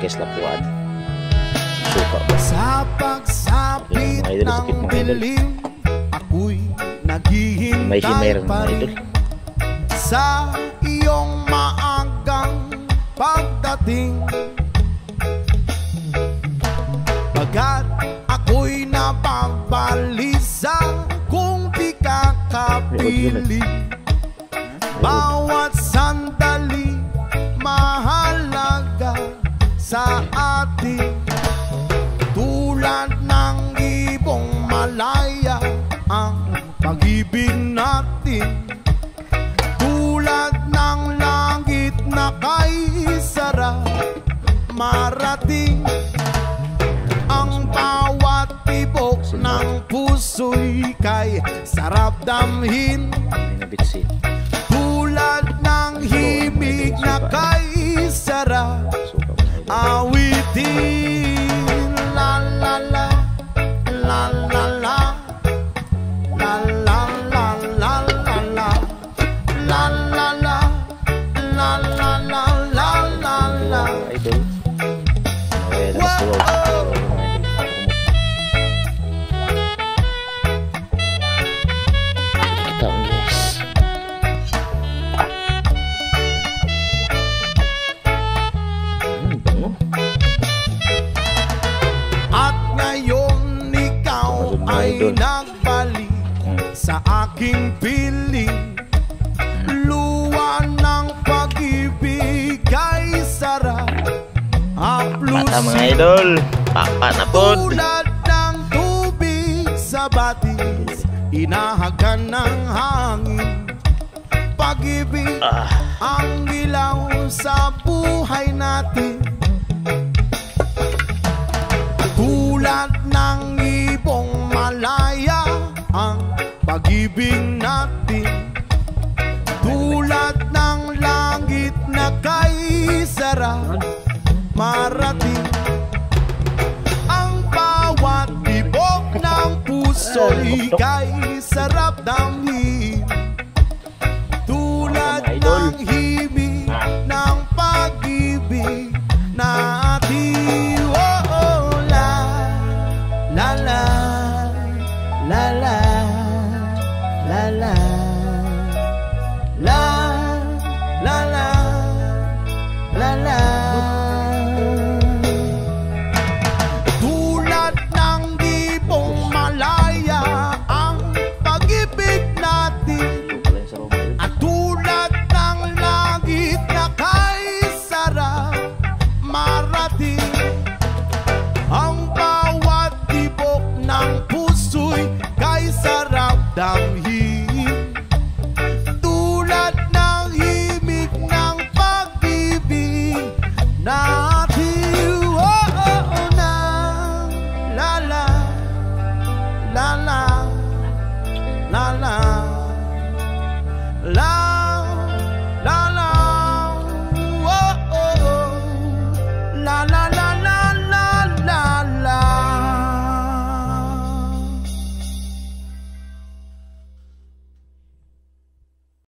guys lapuan. Suka ba? Sa pagsapit ng dilim, ako'y naghihintay pa rin sa iyong maagang pagdating. Bagat ako'y napagbalisa kung di ka kapiling. Bawat sandali mahalaga sa atin. Tulad ng ibong malaya ang pag-ibig natin. Tulad ng langit na kay sarap marating. Ang bawat tibok ng puso'y kay sarap damhin. Tulad ng himig na kay sarap awitin. La la la, la la la, la la la la la la, la la la, la la la la la la. Nagbalik sa aking piling. Luwa ng pag-ibig ay sarap haplusin. Pata mga idol, papa na po. Tulad ng tubig sa batis, inahagan ng hangin. Pag-ibig ang ilaw sa buhay natin. Tulad ng ibong malaya ang pag-ibig natin. Tulad ng langit na kay sarap marating. Ang bawat tibok ng puso'y kay sarap damhin.